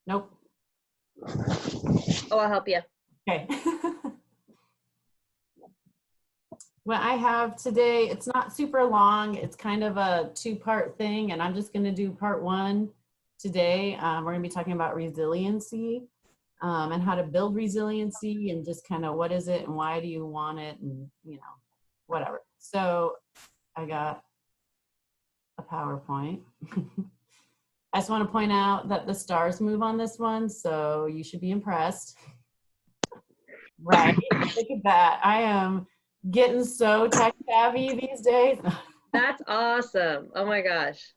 Nope. Oh, I'll help you. Okay. What I have today, it's not super long. It's kind of a two-part thing, and I'm just going to do part one today. We're going to be talking about resiliency and how to build resiliency and just kind of what is it and why do you want it and, whatever. So I got a PowerPoint. I just want to point out that the stars move on this one, so you should be impressed. Right? Look at that. I am getting so tech savvy these days. That's awesome. Oh my gosh.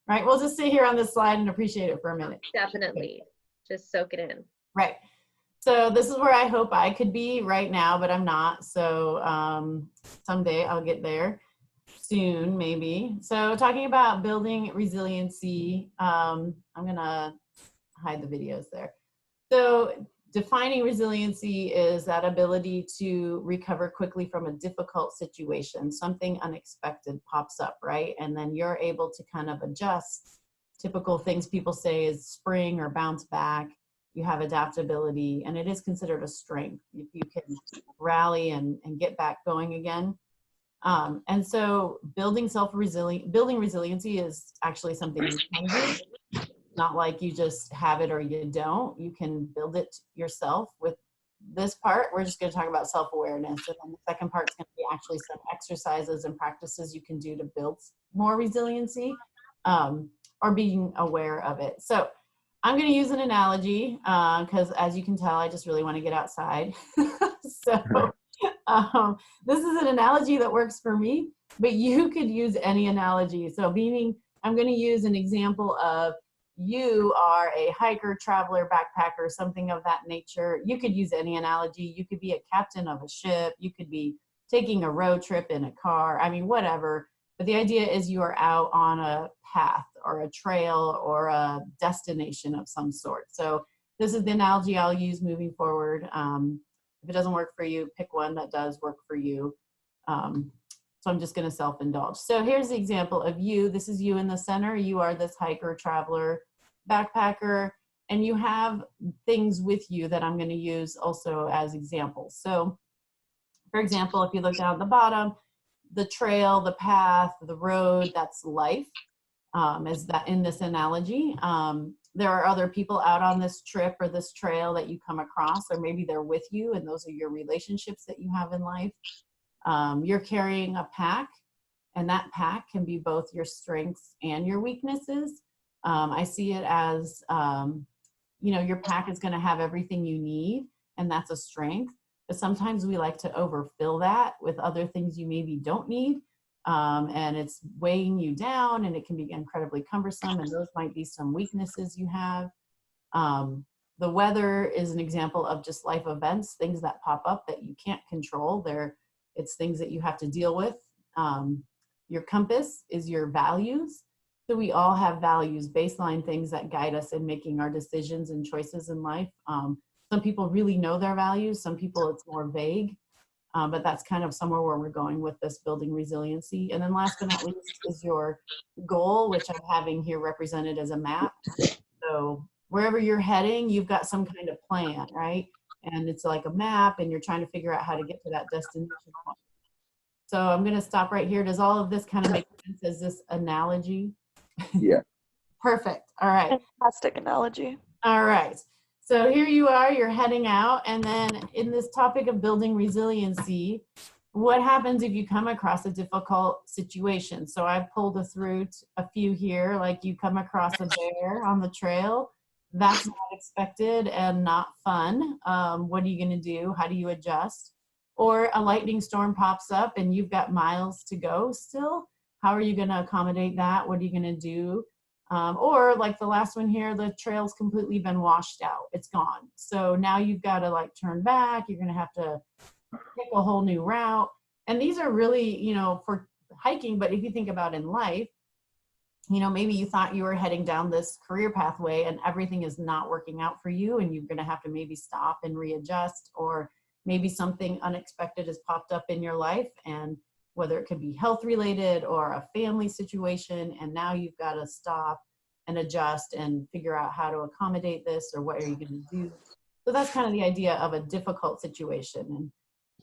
Right, we'll just sit here on this slide and appreciate it for a minute. Definitely. Just soak it in. Right. So this is where I hope I could be right now, but I'm not. So someday I'll get there soon, maybe. So talking about building resiliency, I'm gonna hide the videos there. So defining resiliency is that ability to recover quickly from a difficult situation. Something unexpected pops up, right? And then you're able to kind of adjust. Typical things people say is spring or bounce back. You have adaptability, and it is considered a strength if you can rally and get back going again. And so building resiliency is actually something you can do. Not like you just have it or you don't. You can build it yourself. With this part, we're just going to talk about self-awareness. And then the second part is going to be actually some exercises and practices you can do to build more resiliency or being aware of it. So I'm going to use an analogy because as you can tell, I just really want to get outside. So this is an analogy that works for me, but you could use any analogy. So meaning I'm going to use an example of you are a hiker, traveler, backpacker, something of that nature. You could use any analogy. You could be a captain of a ship. You could be taking a road trip in a car. I mean, whatever. But the idea is you are out on a path or a trail or a destination of some sort. So this is the analogy I'll use moving forward. If it doesn't work for you, pick one that does work for you. So I'm just going to self-indulge. So here's the example of you. This is you in the center. You are this hiker, traveler, backpacker, and you have things with you that I'm going to use also as examples. So for example, if you look down at the bottom, the trail, the path, the road, that's life, is that in this analogy. There are other people out on this trip or this trail that you come across, or maybe they're with you, and those are your relationships that you have in life. You're carrying a pack, and that pack can be both your strengths and your weaknesses. I see it as, your pack is going to have everything you need, and that's a strength. But sometimes we like to overfill that with other things you maybe don't need. And it's weighing you down, and it can be incredibly cumbersome, and those might be some weaknesses you have. The weather is an example of just life events, things that pop up that you can't control. It's things that you have to deal with. Your compass is your values. So we all have values, baseline things that guide us in making our decisions and choices in life. Some people really know their values. Some people it's more vague. But that's kind of somewhere where we're going with this building resiliency. And then last but not least is your goal, which I'm having here represented as a map. So wherever you're heading, you've got some kind of plan, right? And it's like a map, and you're trying to figure out how to get to that destination point. So I'm going to stop right here. Does all of this kind of make sense as this analogy? Yeah. Perfect. All right. Fantastic analogy. All right. So here you are, you're heading out. And then in this topic of building resiliency, what happens if you come across a difficult situation? So I've pulled a few here, like you come across a bear on the trail. That's not expected and not fun. What are you going to do? How do you adjust? Or a lightning storm pops up and you've got miles to go still. How are you going to accommodate that? What are you going to do? Or like the last one here, the trail's completely been washed out. It's gone. So now you've got to like turn back. You're going to have to pick a whole new route. And these are really, for hiking, but if you think about in life, maybe you thought you were heading down this career pathway and everything is not working out for you, and you're going to have to maybe stop and readjust, or maybe something unexpected has popped up in your life, and whether it could be health related or a family situation, and now you've got to stop and adjust and figure out how to accommodate this, or what are you going to do. So that's kind of the idea of a difficult situation. And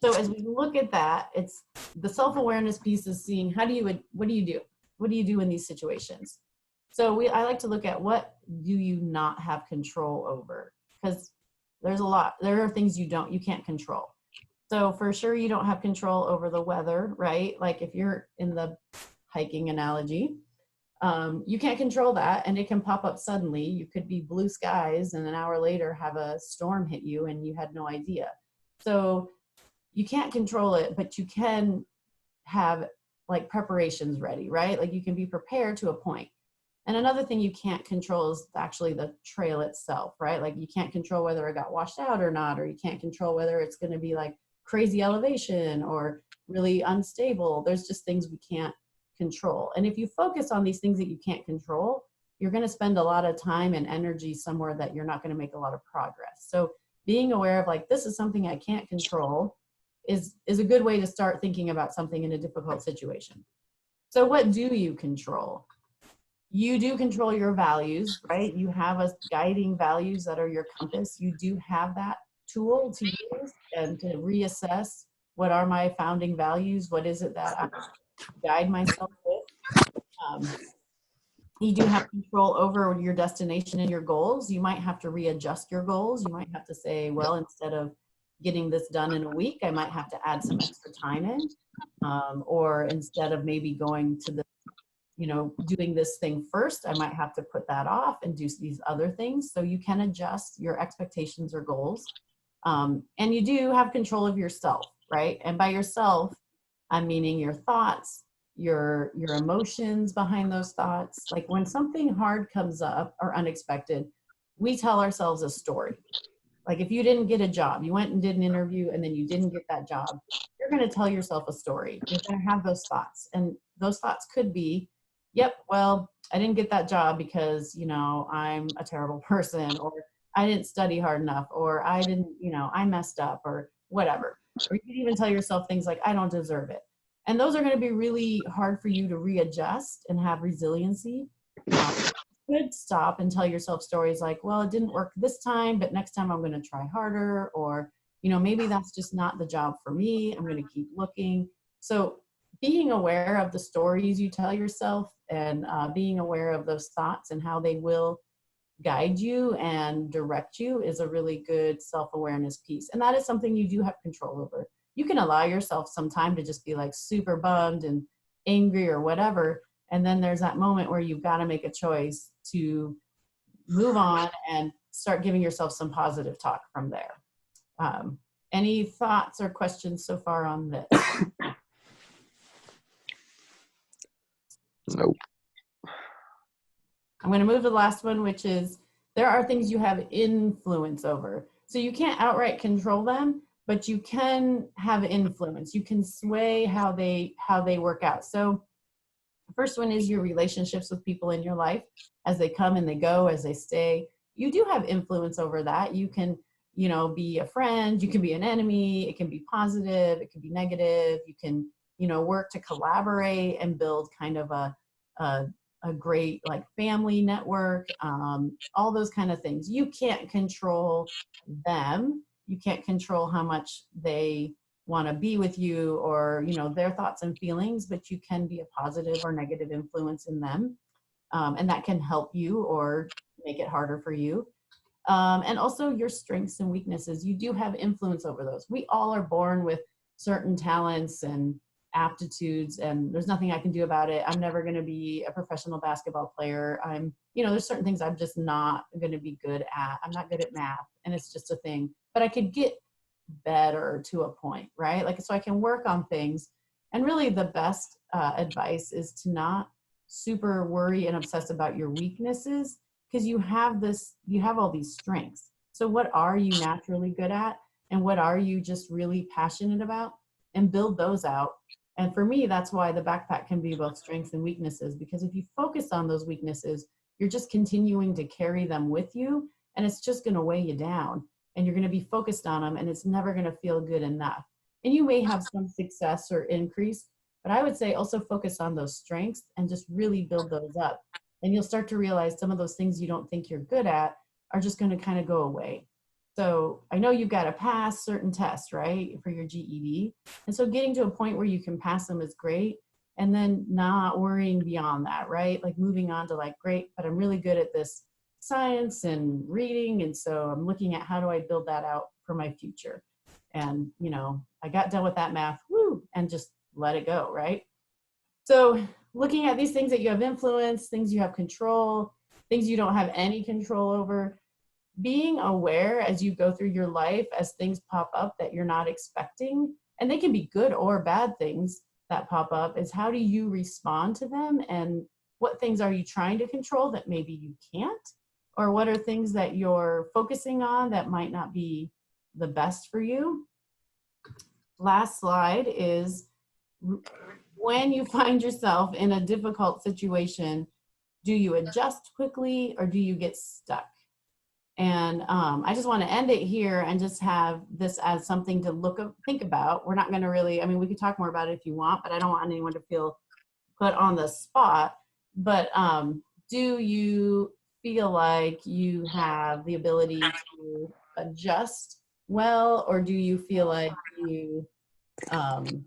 so as we look at that, it's the self-awareness piece is seeing what do you do? What do you do in these situations? So I like to look at what do you not have control over? Because there are things you can't control. So for sure, you don't have control over the weather, right? Like if you're in the hiking analogy, you can't control that, and it can pop up suddenly. You could be blue skies and an hour later have a storm hit you and you had no idea. So you can't control it, but you can have like preparations ready, right? Like you can be prepared to a point. And another thing you can't control is actually the trail itself, right? Like you can't control whether it got washed out or not, or you can't control whether it's going to be like crazy elevation or really unstable. There's just things we can't control. And if you focus on these things that you can't control, you're going to spend a lot of time and energy somewhere that you're not going to make a lot of progress. So being aware of like, this is something I can't control is a good way to start thinking about something in a difficult situation. So what do you control? You do control your values, right? You have a guiding values that are your compass. You do have that tool to use and to reassess, what are my founding values? What is it that I guide myself with? You do have control over your destination and your goals. You might have to readjust your goals. You might have to say, well, instead of getting this done in a week, I might have to add some extra time in. Or instead of maybe going to the, doing this thing first, I might have to put that off and do these other things. So you can adjust your expectations or goals. And you do have control of yourself, right? And by yourself, I'm meaning your thoughts, your emotions behind those thoughts. Like when something hard comes up or unexpected, we tell ourselves a story. Like if you didn't get a job, you went and did an interview and then you didn't get that job, you're going to tell yourself a story. You're going to have those thoughts. And those thoughts could be, yep, well, I didn't get that job because, I'm a terrible person, or I didn't study hard enough, or I didn't, I messed up, or whatever. Or you could even tell yourself things like, I don't deserve it. And those are going to be really hard for you to readjust and have resiliency. You could stop and tell yourself stories like, well, it didn't work this time, but next time I'm going to try harder. Or, maybe that's just not the job for me. I'm going to keep looking. So being aware of the stories you tell yourself and being aware of those thoughts and how they will guide you and direct you is a really good self-awareness piece. And that is something you do have control over. You can allow yourself some time to just be like super bummed and angry or whatever. And then there's that moment where you've got to make a choice to move on and start giving yourself some positive talk from there. Any thoughts or questions so far on this? Nope. I'm going to move to the last one, which is there are things you have influence over. So you can't outright control them, but you can have influence. You can sway how they work out. So the first one is your relationships with people in your life as they come and they go, as they stay. You do have influence over that. You can, be a friend, you can be an enemy, it can be positive, it can be negative. You can, work to collaborate and build kind of a great like family network, all those kind of things. You can't control them. You can't control how much they want to be with you or, their thoughts and feelings, but you can be a positive or negative influence in them. And that can help you or make it harder for you. And also your strengths and weaknesses. You do have influence over those. We all are born with certain talents and aptitudes, and there's nothing I can do about it. I'm never going to be a professional basketball player. There's certain things I'm just not going to be good at. I'm not good at math, and it's just a thing. But I could get better to a point, right? Like, so I can work on things. And really the best advice is to not super worry and obsess about your weaknesses, because you have all these strengths. So what are you naturally good at? And what are you just really passionate about? And build those out. And for me, that's why the backpack can be both strengths and weaknesses, because if you focus on those weaknesses, you're just continuing to carry them with you, and it's just going to weigh you down, and you're going to be focused on them, and it's never going to feel good enough. And you may have some success or increase, but I would say also focus on those strengths and just really build those up. And you'll start to realize some of those things you don't think you're good at are just going to kind of go away. So I know you've got to pass certain tests, right, for your GED. And so getting to a point where you can pass them is great. And then not worrying beyond that, right? Like moving on to like, great, but I'm really good at this science and reading. And so I'm looking at how do I build that out for my future. And, you know, I got done with that math, woo, and just let it go, right? So looking at these things that you have influence, things you have control, things you don't have any control over, being aware as you go through your life as things pop up that you're not expecting, and they can be good or bad things that pop up, is how do you respond to them, and what things are you trying to control that maybe you can't, or what are things that you're focusing on that might not be the best for you. Last slide is when you find yourself in a difficult situation, do you adjust quickly or do you get stuck? And I just want to end it here and just have this as something to think about. We're not going to really, I mean, we could talk more about it if you want, but I don't want anyone to feel put on the spot. But do you feel like you have the ability to adjust well, or do you feel like you kind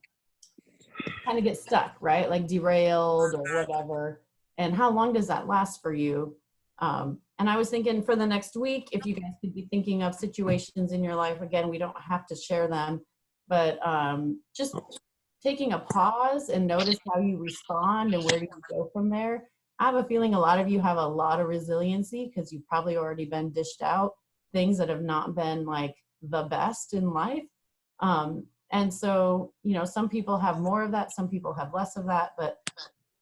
of get stuck, right? Like derailed or whatever. And how long does that last for you? And I was thinking for the next week, if you guys could be thinking of situations in your life, again, we don't have to share them, but just taking a pause and notice how you respond and where you go from there. I have a feeling a lot of you have a lot of resiliency because you've probably already been dished out things that have not been like the best in life. And so, you know, some people have more of that, some people have less of that, but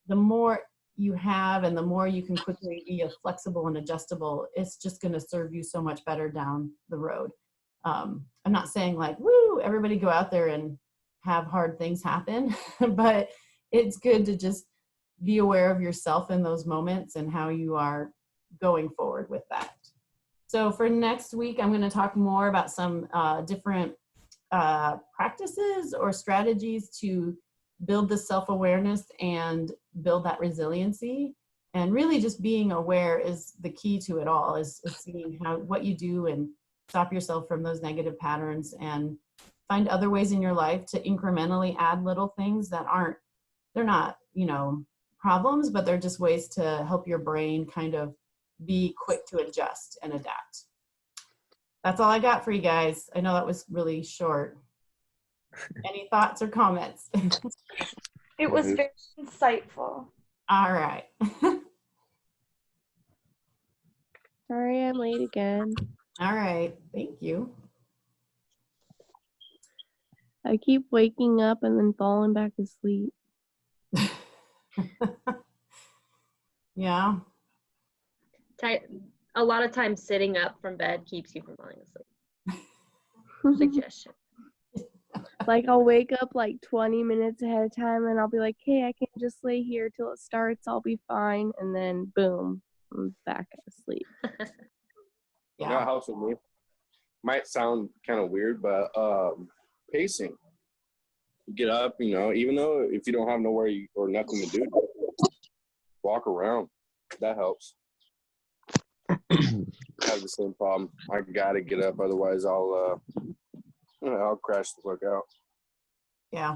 the more you have and the more you can quickly be flexible and adjustable, it's just going to serve you so much better down the road. I'm not saying like, woo, everybody go out there and have hard things happen, but it's good to just be aware of yourself in those moments and how you are going forward with that. So for next week, I'm going to talk more about some different practices or strategies to build the self-awareness and build that resiliency. And really just being aware is the key to it all, is seeing what you do and stop yourself from those negative patterns and find other ways in your life to incrementally add little things that they're not, you know, problems, but they're just ways to help your brain kind of be quick to adjust and adapt. That's all I got for you guys. I know that was really short. Any thoughts or comments? It was very insightful. All right. Sorry I'm late again. All right. Thank you. I keep waking up and then falling back asleep. Yeah. A lot of times sitting up from bed keeps you from falling asleep. Suggestion. Like I'll wake up like 20 minutes ahead of time and I'll be like, hey, I can just lay here till it starts. I'll be fine. And then boom, I'm back asleep. Yeah. That helps with me. Might sound kind of weird, but pacing. You get up, you know, even though if you don't have nowhere or nothing to do, walk around. That helps. I have the same problem. I gotta get up, otherwise I'll crash the fuck out. Yeah.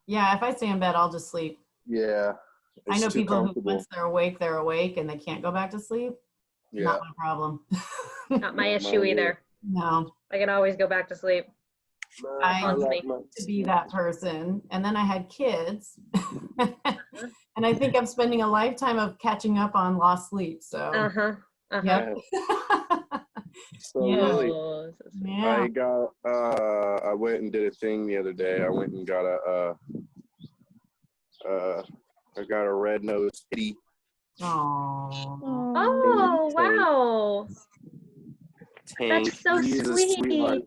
Yeah. If I stay in bed, I'll just sleep. Yeah. I know people who once they're awake and they can't go back to sleep. Yeah. Not my problem. Not my issue either. No. I can always go back to sleep. I used to be that person, and then I had kids, and I think I'm spending a lifetime of catching up on lost sleep. So, Yep. So Yeah. really, Yeah. I went and did a thing the other day. I went and got I got a red nosed kitty. Aww. Oh, wow. Tank. That's so He's a sweet. sweetheart.